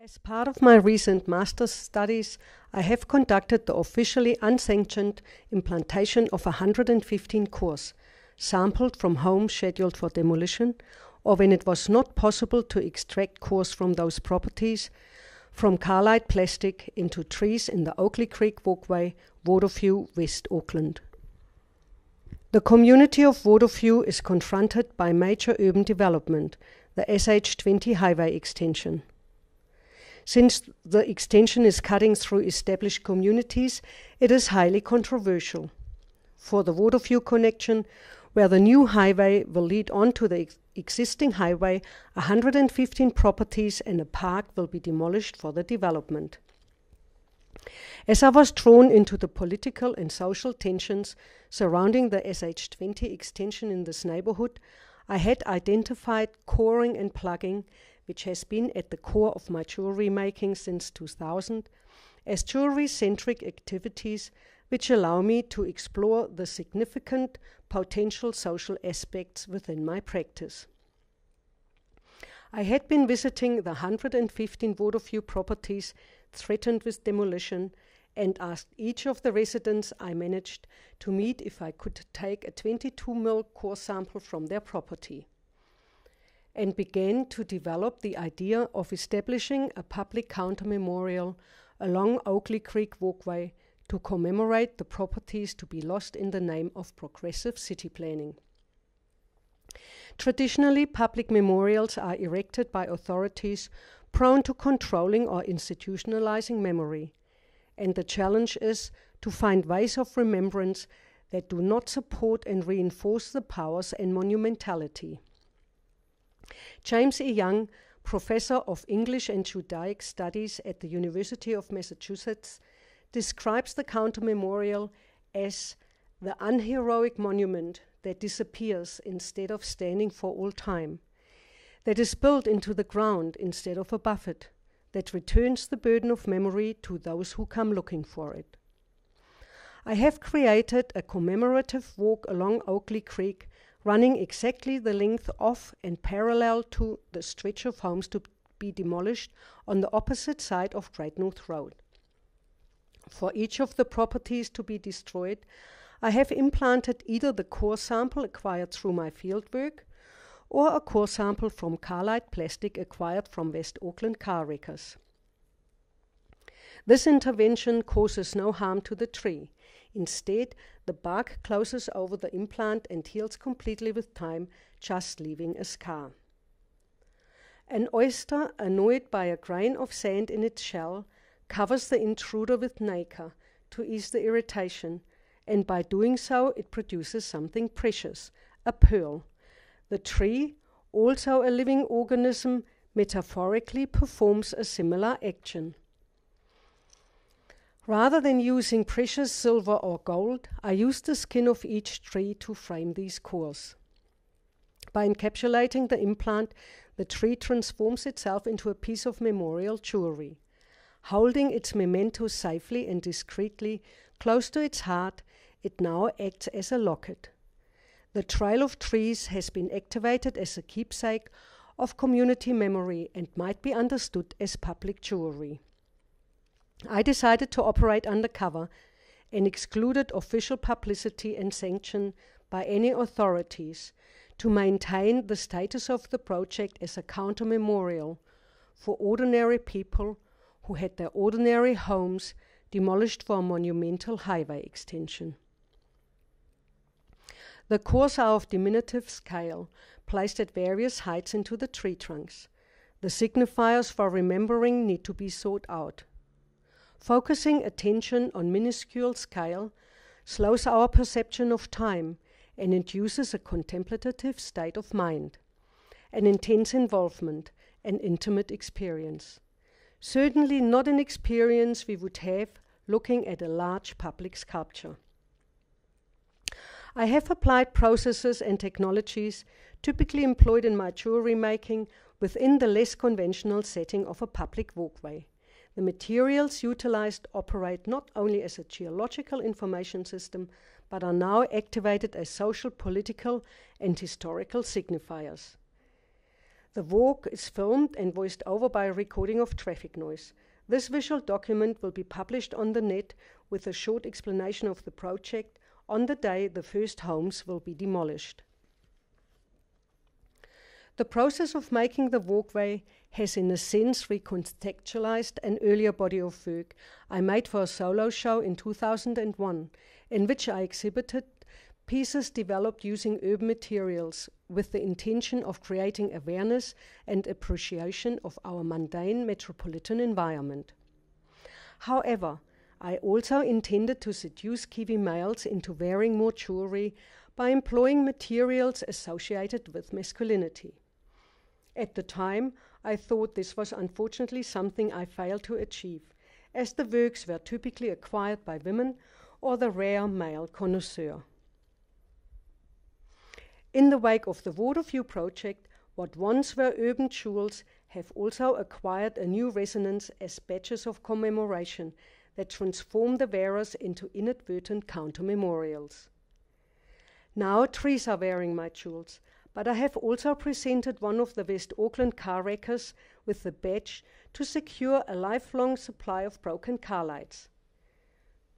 As part of my recent master's studies, I have conducted the officially unsanctioned implantation of 115 cores, sampled from homes scheduled for demolition, or when it was not possible to extract cores from those properties, from carlite plastic into trees in the Oakley Creek Walkway, Waterview, West Auckland. The community of Waterview is confronted by major urban development, the SH20 highway extension. Since the extension is cutting through established communities, it is highly controversial. For the Waterview connection, where the new highway will lead on to the existing highway, 115 properties and a park will be demolished for the development. As I was drawn into the political and social tensions surrounding the SH20 extension in this neighbourhood, I had identified coring and plugging, which has been at the core of my jewellery making since 2000, as jewellery-centric activities which allow me to explore the significant potential social aspects within my practice. I had been visiting the 115 Waterview properties threatened with demolition and asked each of the residents I managed to meet if I could take a 22mm core sample from their property, and began to develop the idea of establishing a public counter memorial along Oakley Creek Walkway to commemorate the properties to be lost in the name of progressive city planning. Traditionally, public memorials are erected by authorities prone to controlling or institutionalizing memory, and the challenge is to find ways of remembrance that do not support and reinforce the powers and monumentality. James E. Young, professor of English and Judaic Studies at the University of Massachusetts, describes the counter-memorial as the unheroic monument that disappears instead of standing for all time, that is built into the ground instead of above it, that returns the burden of memory to those who come looking for it. I have created a commemorative walk along Oakley Creek, running exactly the length of and parallel to the stretch of homes to be demolished on the opposite side of Great North Road. For each of the properties to be destroyed, I have implanted either the core sample acquired through my fieldwork or a core sample from carlite plastic acquired from West Auckland car wreckers. This intervention causes no harm to the tree. Instead, the bark closes over the implant and heals completely with time, just leaving a scar. An oyster, annoyed by a grain of sand in its shell, covers the intruder with nacre to ease the irritation, and by doing so it produces something precious, a pearl. The tree, also a living organism, metaphorically performs a similar action. Rather than using precious silver or gold, I use the skin of each tree to frame these cores. By encapsulating the implant, the tree transforms itself into a piece of memorial jewellery. Holding its memento safely and discreetly close to its heart, it now acts as a locket. The trail of trees has been activated as a keepsake of community memory and might be understood as public jewellery. I decided to operate undercover and excluded official publicity and sanction by any authorities to maintain the status of the project as a counter-memorial for ordinary people who had their ordinary homes demolished for a monumental highway extension. The cores are of diminutive scale, placed at various heights into the tree trunks. The signifiers for remembering need to be sought out. Focusing attention on minuscule scale slows our perception of time and induces a contemplative state of mind, an intense involvement, an intimate experience. Certainly not an experience we would have looking at a large public sculpture. I have applied processes and technologies typically employed in my jewellery making within the less conventional setting of a public walkway. The materials utilized operate not only as a geological information system, but are now activated as social, political, and historical signifiers. The walk is filmed and voiced over by a recording of traffic noise. This visual document will be published on the net with a short explanation of the project on the day the first homes will be demolished. The process of making the walkway has in a sense recontextualized an earlier body of work I made for a solo show in 2001, in which I exhibited pieces developed using urban materials with the intention of creating awareness and appreciation of our mundane metropolitan environment. However, I also intended to seduce Kiwi males into wearing more jewellery by employing materials associated with masculinity. At the time, I thought this was unfortunately something I failed to achieve, as the works were typically acquired by women or the rare male connoisseur. In the wake of the Waterview project, what once were urban jewels have also acquired a new resonance as badges of commemoration that transform the wearers into inadvertent counter-memorials. Now trees are wearing my jewels, but I have also presented one of the West Auckland car wreckers with the badge to secure a lifelong supply of broken car lights.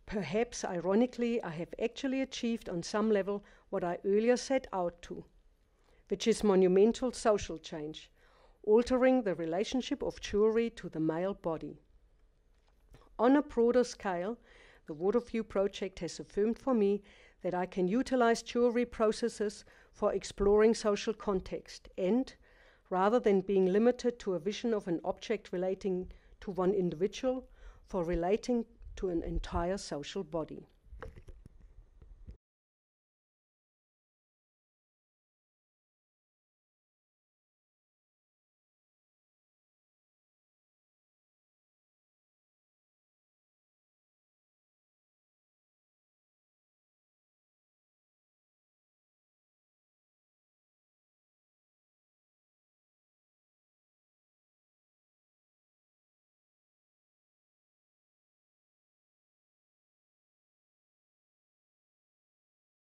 Perhaps, ironically, I have actually achieved on some level what I earlier set out to, which is monumental social change, altering the relationship of jewellery to the male body. On a broader scale, the Waterview project has affirmed for me that I can utilize jewellery processes for exploring social context and, rather than being limited to a vision of an object relating to one individual, for relating to an entire social body.